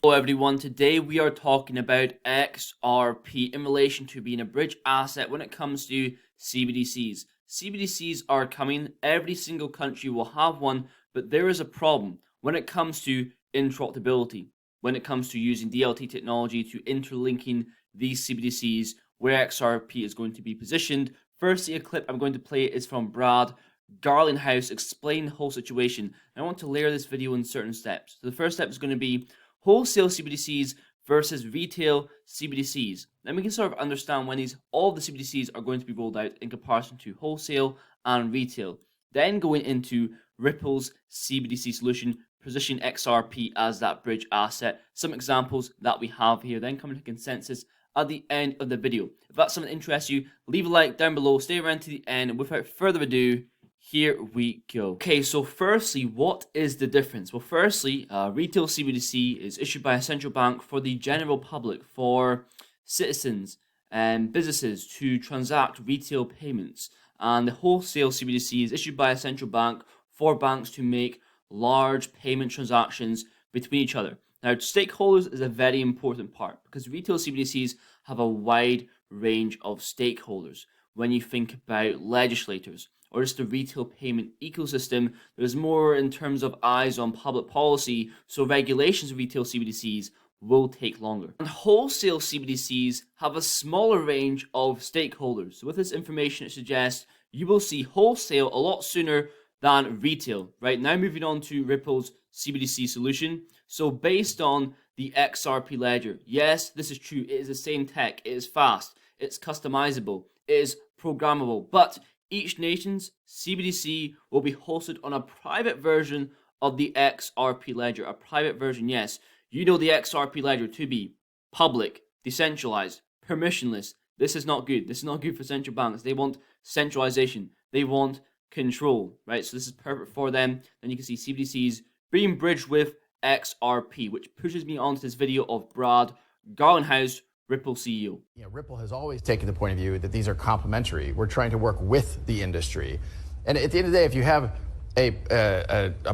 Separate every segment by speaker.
Speaker 1: Hello everyone, today we are talking about XRP in relation to being a bridge asset when it comes to CBDCs. CBDCs are coming, every single country will have one, but there is a problem when it comes to interoperability, when it comes to using DLT technology to interlinking these CBDCs, where XRP is going to be positioned. Firstly, a clip I'm going to play is from Brad Garlinghouse explaining the whole situation. I want to layer this video in certain steps. So the first step is going to be wholesale CBDCs versus retail CBDCs. Then we can sort of understand when all the CBDCs are going to be rolled out in comparison to wholesale and retail. Then going into Ripple's CBDC solution, position XRP as that bridge asset. Some examples that we have here. Then coming to consensus at the end of the video. If that's something that interests you, leave a like down below. Stay around to the end. And without further ado, here we go. Okay, so firstly, what is the difference? Well, firstly, retail CBDC is issued by a central bank for the general public, for citizens and businesses to transact retail payments. And the wholesale CBDC is issued by a central bank for banks to make large payment transactions between each other. Now, stakeholders is a very important part because retail CBDCs have a wide range of stakeholders. When you think about legislators, or just the retail payment ecosystem, there's more in terms of eyes on public policy, so regulations of retail CBDCs will take longer. And wholesale CBDCs have a smaller range of stakeholders. So with this information, it suggests you will see wholesale a lot sooner than retail. Right now, moving on to Ripple's CBDC solution. So based on the XRP ledger, yes, this is true. It is the same tech. It is fast. It's customizable. It is programmable. But each nation's CBDC will be hosted on a private version of the XRP ledger. A private version, yes. You know the XRP ledger to be public, decentralized, permissionless. This is not good. This is not good for central banks. They want centralization. They want control, right? So this is perfect for them. Then you can see CBDCs being bridged with XRP, which pushes me onto this video of Brad Garlinghouse, Ripple CEO.
Speaker 2: Yeah, Ripple has always taken the point of view that these are complementary. We're trying to work with the industry. And at the end of the day, if you have a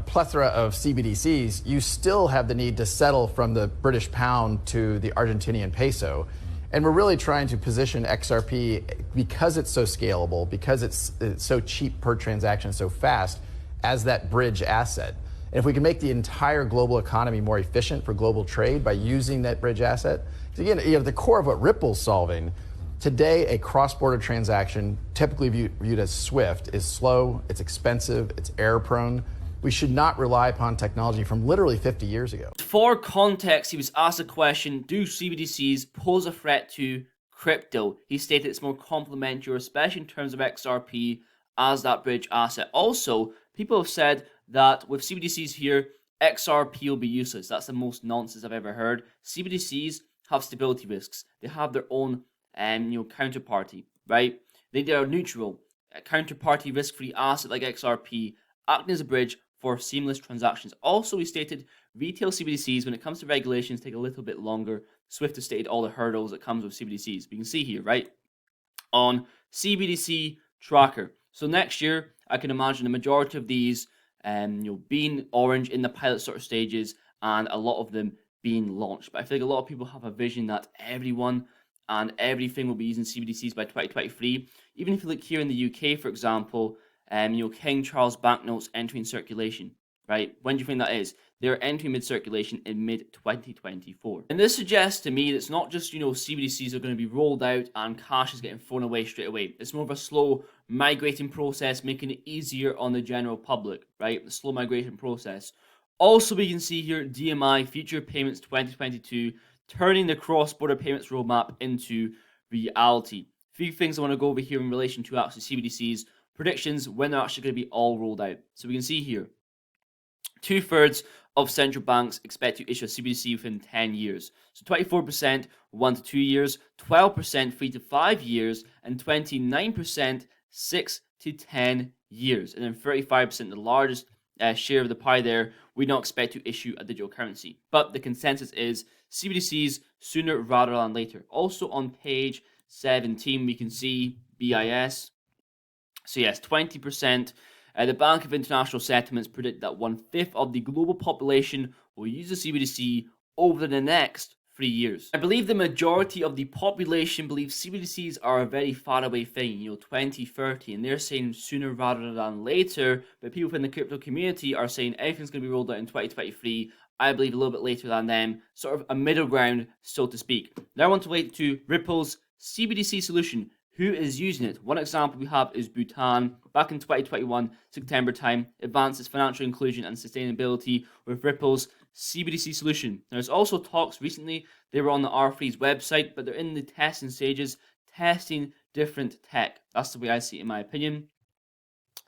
Speaker 2: plethora of CBDCs, you still have the need to settle from the British pound to the Argentinian peso. And we're really trying to position XRP, because it's so scalable, because it's so cheap per transaction, so fast, as that bridge asset. And if we can make the entire global economy more efficient for global trade by using that bridge asset, again, the core of what Ripple's solving today, a cross-border transaction, typically viewed as SWIFT, is slow, it's expensive, it's error-prone. We should not rely upon technology from literally 50 years ago.
Speaker 1: For context, he was asked a question, do CBDCs pose a threat to crypto? He stated it's more complementary, especially in terms of XRP as that bridge asset. Also, people have said that with CBDCs here, XRP will be useless. That's the most nonsense I've ever heard. CBDCs have stability risks. They have their own counterparty, right? They are neutral. A counterparty risk-free asset like XRP, acting as a bridge for seamless transactions. Also, he stated retail CBDCs, when it comes to regulations, take a little bit longer. Swift has stated all the hurdles that comes with CBDCs. We can see here, right, on CBDC tracker. So next year, I can imagine the majority of these being orange in the pilot sort of stages, and a lot of them being launched. But I feel like a lot of people have a vision that everyone and everything will be using CBDCs by 2023. Even if you look here in the UK, for example, King Charles banknotes entering circulation, right? When do you think that is? They're entering mid-circulation in mid-2024. And this suggests to me that it's not just, CBDCs are going to be rolled out and cash is getting thrown away straight away. It's more of a slow migrating process, making it easier on the general public, right? The slow migration process. Also, we can see here DMI Future Payments 2022 turning the cross-border payments roadmap into reality. A few things I want to go over here in relation to actually CBDCs, predictions when they're actually going to be all rolled out. So we can see here, 2/3 of central banks expect to issue a CBDC within 10 years. So 24% 1 to 2 years, 12% 3 to 5 years, and 29% 6 to 10 years. And then 35%, the largest share of the pie there, we don't expect to issue a digital currency. But the consensus is CBDCs sooner rather than later. Also on page 17, we can see BIS. So yes, 20%. The Bank of International Settlements predict that 1/5 of the global population will use the CBDC over the next 3 years. I believe the majority of the population believes CBDCs are a very far away thing, 2030, and they're saying sooner rather than later, but people in the crypto community are saying everything's going to be rolled out in 2023. I believe a little bit later than them, sort of a middle ground, so to speak. Now I want to relate to Ripple's CBDC solution. Who is using it? One example we have is Bhutan. Back in 2021, September time, advances financial inclusion and sustainability with Ripple's CBDC solution. There's also talks recently, they were on the R3's website, but they're in the testing stages, testing different tech. That's the way I see it in my opinion.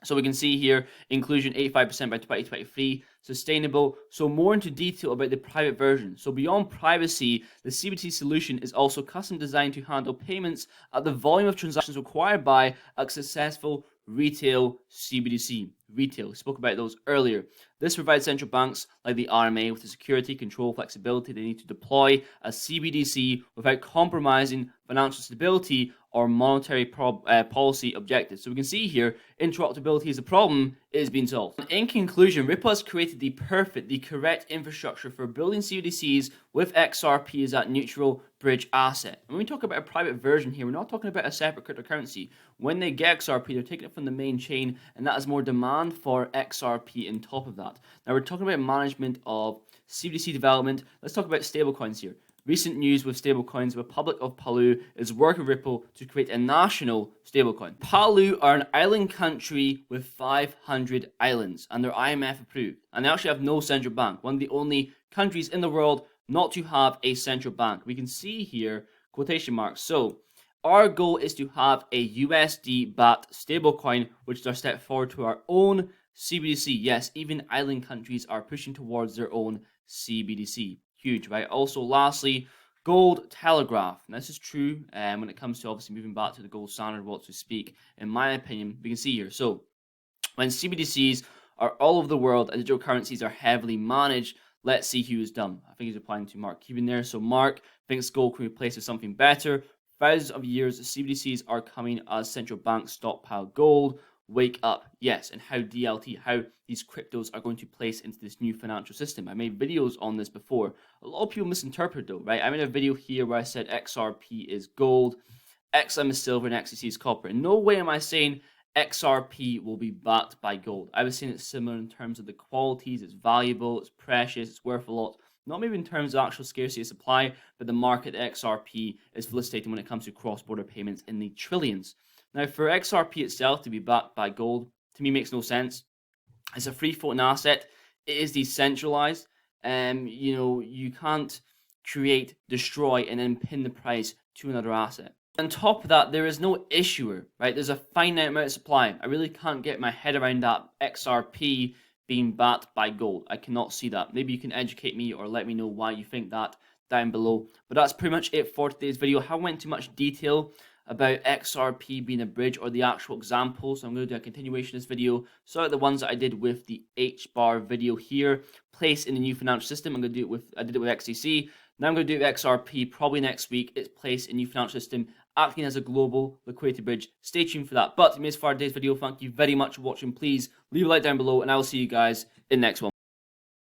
Speaker 1: So we can see here, inclusion 85% by 2023, sustainable. So more into detail about the private version. So beyond privacy, the CBDC solution is also custom designed to handle payments at the volume of transactions required by a successful retail CBDC. Retail, we spoke about those earlier. This provides central banks like the RMA with the security, control, flexibility they need to deploy a CBDC without compromising financial stability or monetary policy objectives. So we can see here, interoperability is a problem, it is being solved. In conclusion, Ripple has created the correct infrastructure for building CBDCs with XRP as that neutral bridge asset. And when we talk about a private version here, we're not talking about a separate cryptocurrency. When they get XRP, they're taking it from the main chain, and that is more demand for XRP on top of that. Now we're talking about management of CBDC development. Let's talk about stablecoins here. Recent news with stablecoins, the Republic of Palau is working with Ripple to create a national stablecoin. Palau are an island country with 500 islands, and they're IMF approved. And they actually have no central bank, one of the only countries in the world not to have a central bank. We can see here, quotation marks. So, our goal is to have a USD-backed stablecoin, which is our step forward to our own CBDC. Yes, even island countries are pushing towards their own CBDC. Huge, right? Also, lastly, gold telegraph. And this is true when it comes to obviously moving back to the gold standard, what to speak. In my opinion, we can see here. So, when CBDCs are all over the world and digital currencies are heavily managed, let's see who is dumb. I think he's replying to Mark Cuban there. So, Mark thinks gold can be replaced with something better. Thousands of years, CBDCs are coming as central banks stockpile gold. Wake up. Yes, and how DLT, how these cryptos are going to place into this new financial system. I made videos on this before. A lot of people misinterpret though, right? I made a video here where I said XRP is gold, XM is silver, and XCC is copper. In no way am I saying XRP will be backed by gold. I was saying it's similar in terms of the qualities, it's valuable, it's precious, it's worth a lot. Not maybe in terms of actual scarcity of supply, but the market XRP is felicitating when it comes to cross-border payments in the trillions. Now, for XRP itself to be backed by gold, to me makes no sense. It's a free-floating asset. It is decentralized. You can't create, destroy, and then pin the price to another asset. On top of that, there is no issuer, right? There's a finite amount of supply. I really can't get my head around that XRP being backed by gold. I cannot see that. Maybe you can educate me or let me know why you think that down below. But that's pretty much it for today's video. I haven't went into much detail about XRP being a bridge or the actual examples. So I'm going to do a continuation of this video. So like the ones that I did with the H-bar video here, place in the new financial system. I did it with XCC. Now I'm going to do it with XRP probably next week. It's placed in new financial system, acting as a global liquidity bridge. Stay tuned for that. But to me, as far as today's video, thank you very much for watching. Please leave a like down below, and I will see you guys in the next one.